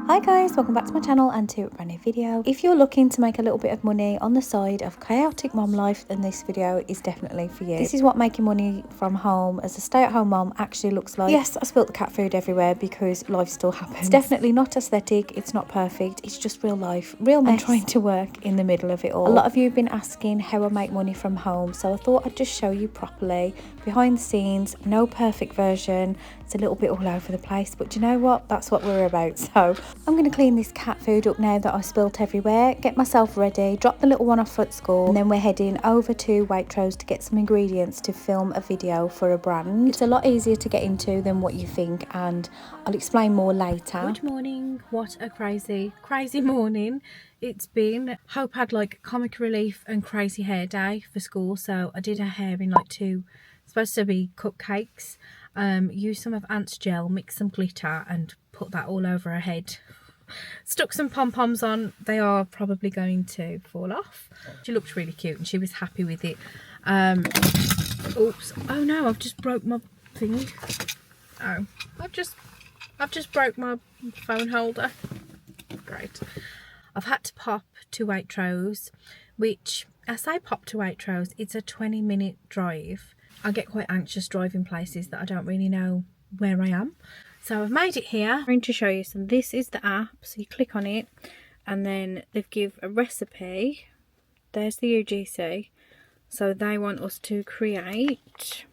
Hi guys, welcome back to my channel and to a brand new video. If you're looking to make a little bit of money on the side of chaotic mom life, then this video is definitely for you. This is what making money from home as a stay-at-home mom actually looks like. Yes, I spilt the cat food everywhere because life still happens. It's definitely not aesthetic, it's not perfect, it's just real life, real mess, and trying to work in the middle of it all. A lot of you have been asking how I make money from home, so I thought I'd just show you properly, behind the scenes, no perfect version. It's a little bit all over the place, but do you know what? That's what we're about. So I'm going to clean this cat food up now that I spilt everywhere, get myself ready, drop the little one off at school, and then we're heading over to Waitrose to get some ingredients to film a video for a brand. It's a lot easier to get into than what you think, and I'll explain more later. Good morning. What a crazy morning it's been. Hope had like comic relief and crazy hair day for school, so I did her hair in like two, supposed to be cupcakes. Used some of Aunt's gel, mixed some glitter and put that all over her head. Stuck some pom-poms on. They are probably going to fall off. She looked really cute and she was happy with it. Oops. Oh no, I've just broke my thing. Oh, I've just broke my phone holder. Great. I've had to pop to Waitrose, which, I say pop to Waitrose, it's a 20-minute drive. I get quite anxious driving places that I don't really know where I am. So I've made it here. I'm going to show you some. This is the app, so you click on it and then they've give a recipe. There's the UGC. So they want us to create.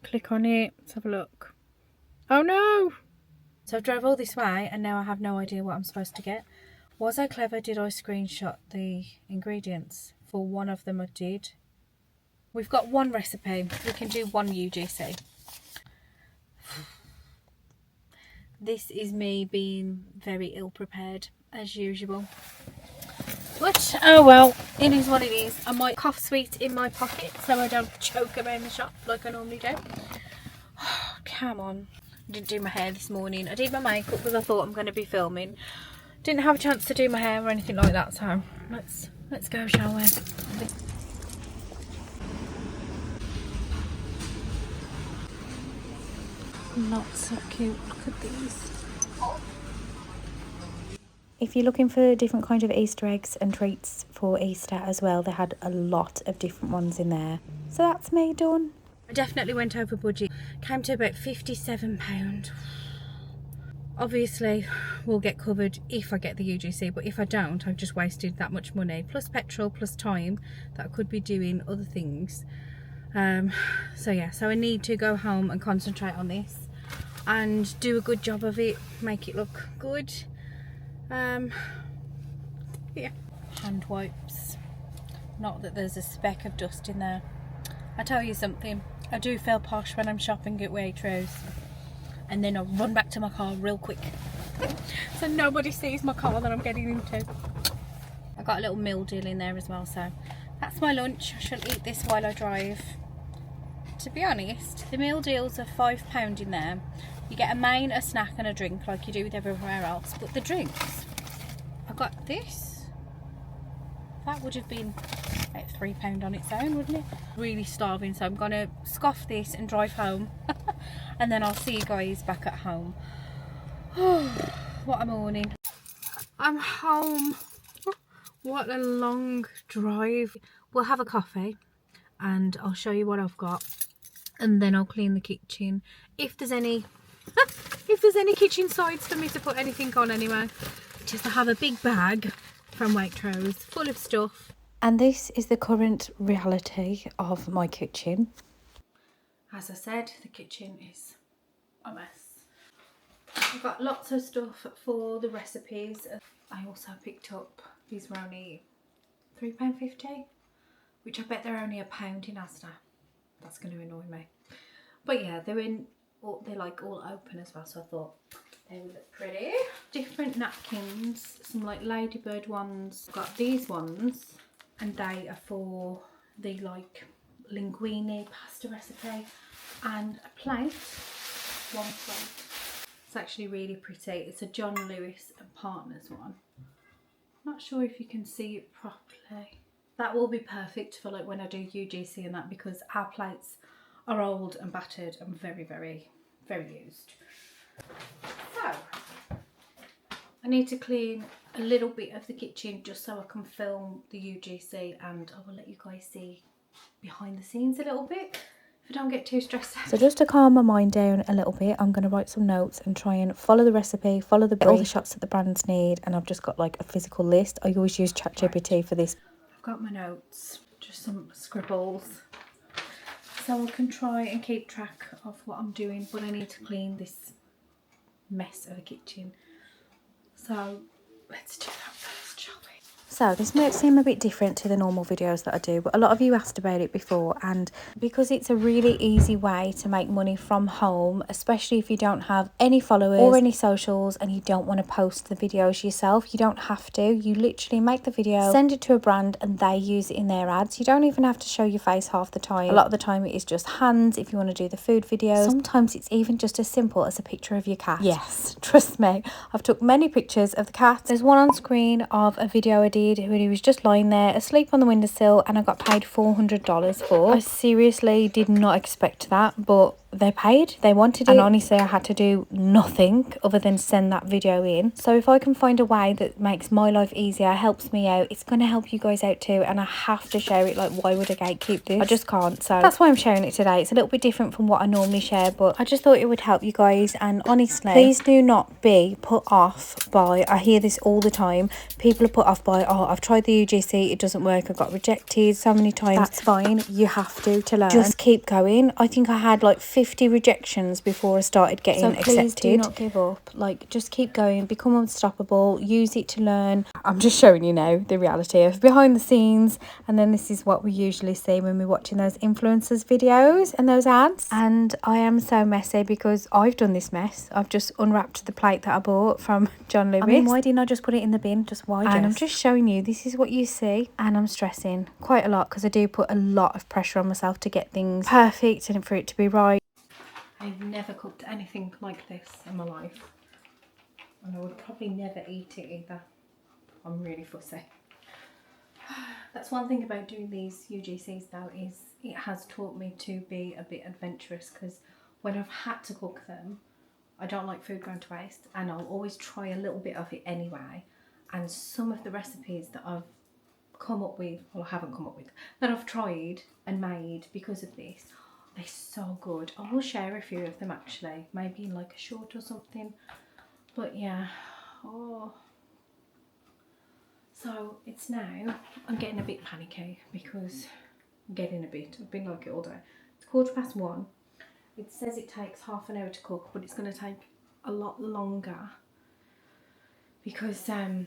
Click on it, let's have a look. Oh no! So I drove all this way and now I have no idea what I'm supposed to get. Was I clever? Did I screenshot the ingredients? For one of them I did. We've got one recipe. We can do one UGC. This is me being very ill prepared as usual. But oh well, it is what it is. I might cough sweet in my pocket so I don't choke around the shop like I normally do. Come on. I didn't do my hair this morning. I did my makeup because I thought I'm going to be filming. Didn't have a chance to do my hair or anything like that, so let's go, shall we? Not so cute. Look at these. If you're looking for different kinds of Easter eggs and treats for Easter as well, they had a lot of different ones in there. So that's me done. I definitely went over budget. Came to about £57. Obviously, we'll get covered if I get the UGC, but if I don't, I've just wasted that much money, plus petrol, plus time that I could be doing other things. So yeah, so I need to go home and concentrate on this and do a good job of it, make it look good. Yeah, hand wipes. Not that there's a speck of dust in there. I tell you something, I do feel posh when I'm shopping at Waitrose, and then I'll run back to my car real quick so nobody sees my car that I'm getting into. I got a little meal deal in there as well, so that's my lunch. I shall eat this while I drive. To be honest, the meal deals are £5 in there. You get a main, a snack and a drink like you do with everywhere else, but the drinks, I got this. That would have been about £3 on its own, wouldn't it? Really starving, so I'm gonna scoff this and drive home and then I'll see you guys back at home. What a morning. I'm home. What a long drive. We'll have a coffee and I'll show you what I've got, and then I'll clean the kitchen if there's any if there's any kitchen sides for me to put anything on anyway. Just to have a big bag from Waitrose full of stuff. And this is the current reality of my kitchen. As I said, the kitchen is a mess. I've got lots of stuff for the recipes. I also picked up, these were only £3.50, which I bet they're only £1 in Asda. That's going to annoy me. But yeah, they're like all open as well, so I thought they would look pretty. Different napkins, some like ladybird ones. I've got these ones, and they are for the like linguine pasta recipe, and a plate, one plate. It's actually really pretty. It's a John Lewis and Partners one. Not sure if you can see it properly. That will be perfect for like when I do UGC and that, because our plates are old and battered and very, very, very used. So I need to clean a little bit of the kitchen just so I can film the UGC, and I will let you guys see behind the scenes a little bit if I don't get too stressed out. So just to calm my mind down a little bit, I'm going to write some notes and try and follow the recipe, follow the brief, all the shots that the brands need, and I've just got like a physical list. I always use ChatGPT for this. I've got my notes, just some scribbles, so I can try and keep track of what I'm doing, but I need to clean this mess of a kitchen. So let's do that first, shall we? So this might seem a bit different to the normal videos that I do, but a lot of you asked about it before, and because it's a really easy way to make money from home, especially if you don't have any followers or any socials and you don't want to post the videos yourself, you don't have to. You literally make the video, send it to a brand, and they use it in their ads. You don't even have to show your face half the time. A lot of the time it is just hands if you want to do the food videos. Sometimes it's even just as simple as a picture of your cat. Yes, trust me, I've took many pictures of the cat. There's one on screen of a video I did when he was just lying there asleep on the windowsill, and I got paid $400 for. I seriously did not expect that, but they paid, they wanted it, and honestly I had to do nothing other than send that video in. So if I can find a way that makes my life easier, helps me out, it's going to help you guys out too, and I have to share it. Like, why would I gatekeep this? I just can't. So that's why I'm sharing it today. It's a little bit different from what I normally share, but I just thought it would help you guys. And honestly, please do not be put off by, I hear this all the time, people are put off by, oh, I've tried the UGC, it doesn't work, I got rejected so many times. That's fine, you have to learn. Just keep going. I think I had like 50 rejections before I started getting accepted. So please do not give up. Like, just keep going, become unstoppable, use it to learn. I'm just showing you now the reality of behind the scenes, and then this is what we usually see when we're watching those influencers videos and those ads. And I am so messy because I've done this mess. I've just unwrapped the plate that I bought from John Lewis. I mean, why didn't I just put it in the bin? Just why? And I'm just showing you, this is what you see, and I'm stressing quite a lot because I do put a lot of pressure on myself to get things perfect and for it to be right. I've never cooked anything like this in my life, and I would probably never eat it either. I'm really fussy. That's one thing about doing these UGCs though, is it has taught me to be a bit adventurous, because when I've had to cook them, I don't like food going to waste, and I'll always try a little bit of it anyway. And some of the recipes that I've come up with, well, I haven't come up with, that I've tried and made because of this, they're so good. I will share a few of them actually, maybe in like a short or something. But yeah, oh. So it's now, I'm getting a bit panicky because I've been like it all day. It's 1:15. It says it takes half an hour to cook, but it's going to take a lot longer because I'm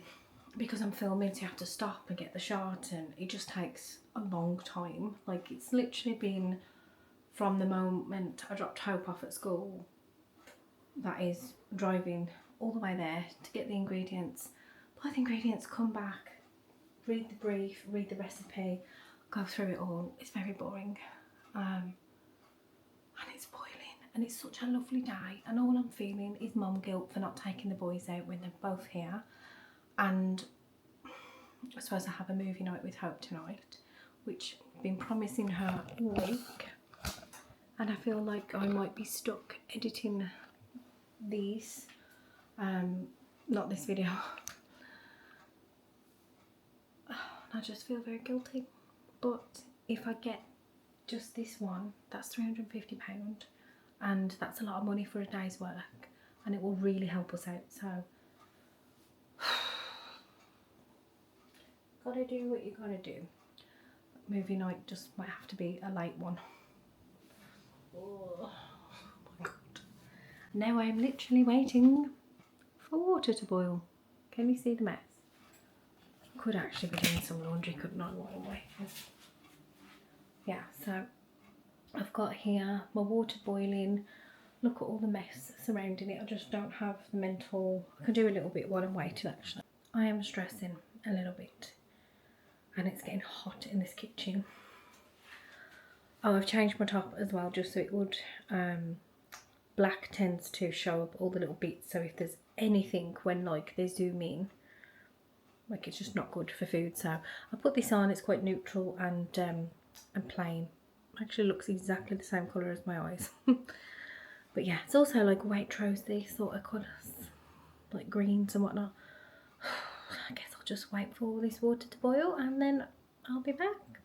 filming, so you have to stop and get the shot, and it just takes a long time. Like, it's literally been from the moment I dropped Hope off at school, that is driving all the way there to get the ingredients, buy the ingredients, come back, read the brief, read the recipe, go through it all. It's very boring, and it's boiling, and it's such a lovely day, and all I'm feeling is mum guilt for not taking the boys out when they're both here. And I suppose I have a movie night with Hope tonight, which I've been promising her all week, and I feel like I might be stuck editing these, not this video. I just feel very guilty, but if I get just this one, that's £350, and that's a lot of money for a day's work, and it will really help us out. So gotta do what you gotta do. Movie night just might have to be a late one. Oh my god. Now I'm literally waiting for water to boil. Can you see the mess? I could actually be doing some laundry, couldn't I, while I'm waiting? Yeah, so I've got here my water boiling. Look at all the mess surrounding it. I just don't have the mental. I can do a little bit while I'm waiting actually. I am stressing a little bit, and it's getting hot in this kitchen. Oh, I've changed my top as well, just so it would, black tends to show up all the little bits, so if there's anything when like they zoom in, like, it's just not good for food. So I put this on. It's quite neutral and plain. Actually looks exactly the same colour as my eyes. But yeah, it's also like Waitrose, these sort of colours, like greens and whatnot. I'll just wait for all this water to boil and then I'll be back.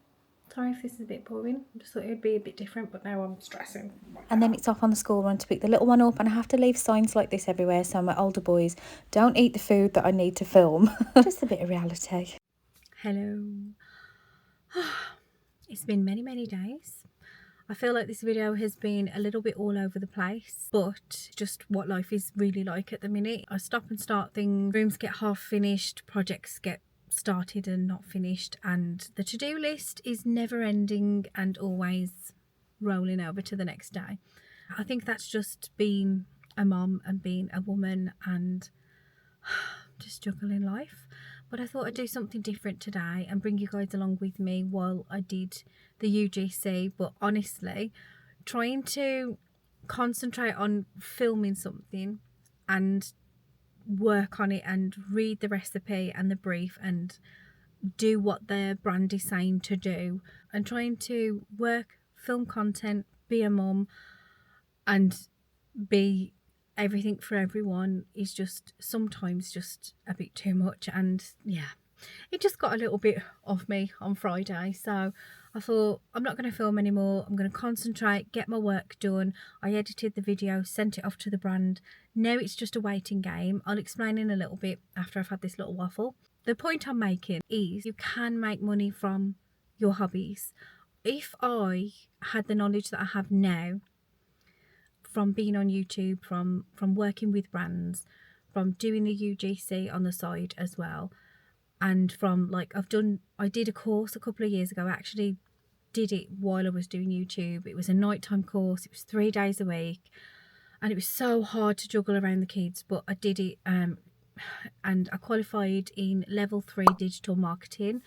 Sorry if this is a bit boring. I just thought it would be a bit different, but now I'm stressing. And then it's off on the school run to pick the little one up, and I have to leave signs like this everywhere so my older boys don't eat the food that I need to film. Just a bit of reality. Hello. It's been many days. I feel like this video has been a little bit all over the place, but just what life is really like at the minute. I stop and start things, rooms get half finished, projects get started and not finished, and the to-do list is never ending and always rolling over to the next day. I think that's just being a mom and being a woman and just juggling life. But I thought I'd do something different today and bring you guys along with me while I did the UGC. But honestly, trying to concentrate on filming something and work on it and read the recipe and the brief and do what their brand is saying to do, and trying to work, film content, be a mum and be everything for everyone is just sometimes just a bit too much. And yeah, it just got a little bit off me on Friday, so I thought I'm not going to film anymore. I'm going to concentrate, get my work done. I edited the video, sent it off to the brand. Now it's just a waiting game. I'll explain in a little bit after I've had this little waffle. The point I'm making is you can make money from your hobbies. If I had the knowledge that I have now from being on YouTube, from working with brands, from doing the UGC on the side as well, and from like I did a course a couple of years ago. I actually did it while I was doing YouTube. It was a nighttime course. It was 3 days a week and it was so hard to juggle around the kids, but I did it and I qualified in level 3 digital marketing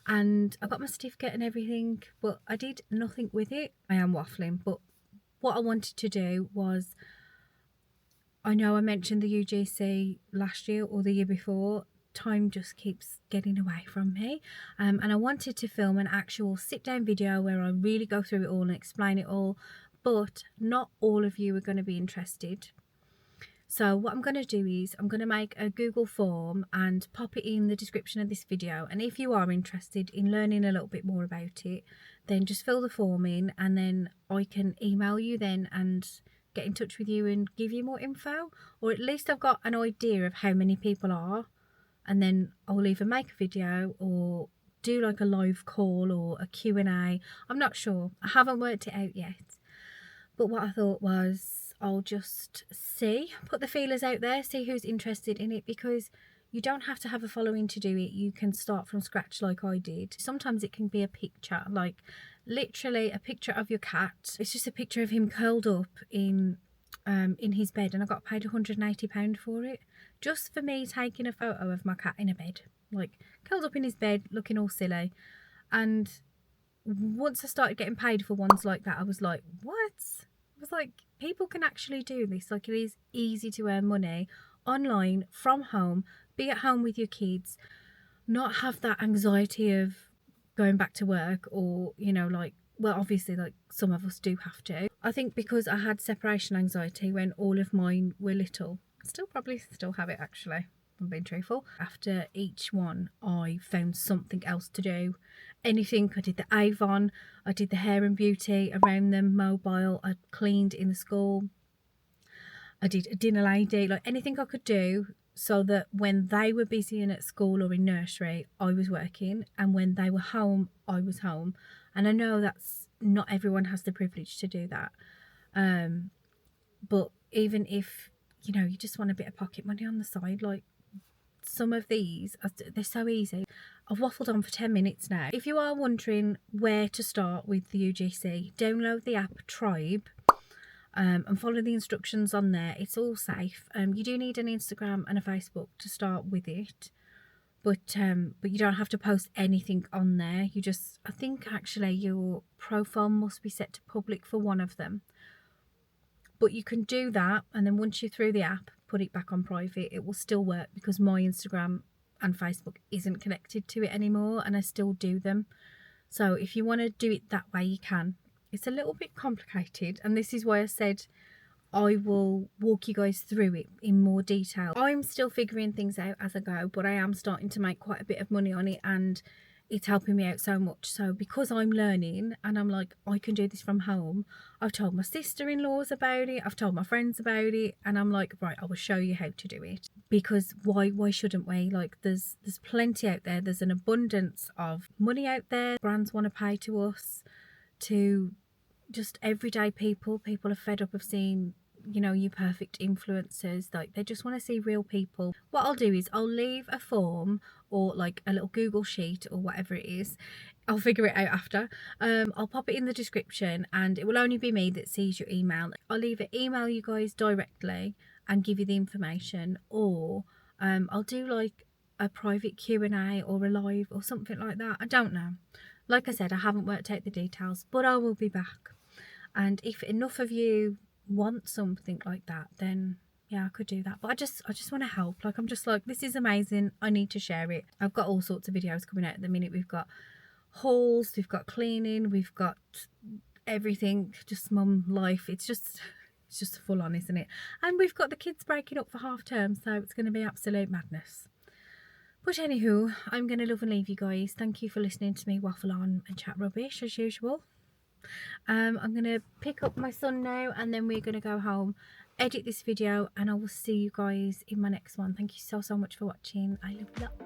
and I got my certificate and everything, but I did nothing with it. I am waffling, but what I wanted to do was, I know I mentioned the UGC last year or the year before, time just keeps getting away from me, and I wanted to film an actual sit down video where I really go through it all and explain it all, but not all of you are going to be interested. So what I'm going to do is I'm going to make a Google form and pop it in the description of this video, and if you are interested in learning a little bit more about it, then just fill the form in and then I can email you then and get in touch with you and give you more info, or at least I've got an idea of how many people are, and then I'll either make a video or do like a live call or a Q&A. I'm not sure. I haven't worked it out yet. But what I thought was I'll just put the feelers out there, see who's interested in it, because you don't have to have a following to do it. You can start from scratch like I did. Sometimes it can be a picture, like literally a picture of your cat. It's just a picture of him curled up in his bed, and I got paid £180 for it, just for me taking a photo of my cat in a bed, like curled up in his bed looking all silly. And once I started getting paid for ones like that, I was like, what? I was like, people can actually do this. Like, it is easy to earn money online from home, be at home with your kids, not have that anxiety of going back to work, or, you know, like, well, obviously, like some of us do have to. I think because I had separation anxiety when all of mine were little, probably still have it actually, I'm being truthful. After each one, I found something else to do. Anything. I did the Avon, I did the hair and beauty around them, mobile, I cleaned in the school, I did a dinner lady, like anything I could do so that when they were busy and at school or in nursery, I was working, and when they were home, I was home. And I know that's not everyone has the privilege to do that, but even if, you know, you just want a bit of pocket money on the side, like some of these, they're so easy. I've waffled on for 10 minutes now. If you are wondering where to start with the UGC, download the app Tribe and follow the instructions on there. It's all safe. You do need an Instagram and a Facebook to start with it, but you don't have to post anything on there. You just, I think actually your profile must be set to public for one of them, but you can do that, and then once you're through the app, put it back on private. It will still work because my Instagram and Facebook isn't connected to it anymore, and I still do them. So if you want to do it that way, you can. It's a little bit complicated, and this is why I said I will walk you guys through it in more detail. I'm still figuring things out as I go, but I am starting to make quite a bit of money on it, and it's helping me out so much. So because I'm learning and I'm like, I can do this from home, I've told my sister-in-laws about it, I've told my friends about it, and I'm like, right, I will show you how to do it. Because why shouldn't we? Like, there's plenty out there. There's an abundance of money out there. Brands want to pay to us, to just everyday people. People are fed up of seeing, you know, you perfect influencers. Like, they just want to see real people. What I'll do is I'll leave a form or like a little Google sheet or whatever it is. I'll figure it out after. I'll pop it in the description, and it will only be me that sees your email. I'll either email you guys directly and give you the information, or I'll do like a private Q&A or a live or something like that. I don't know. Like I said, I haven't worked out the details, but I will be back. And if enough of you want something like that, then yeah, I could do that. But I just want to help. Like, I'm just like, this is amazing, I need to share it. I've got all sorts of videos coming out at the minute. We've got hauls, we've got cleaning, we've got everything, just mum life. It's just full on, isn't it? And we've got the kids breaking up for half term, so it's going to be absolute madness. But anywho, I'm going to love and leave you guys. Thank you for listening to me waffle on and chat rubbish as usual. I'm going to pick up my son now, and then we're going to go home, edit this video, and I will see you guys in my next one. Thank you so much for watching. I love you.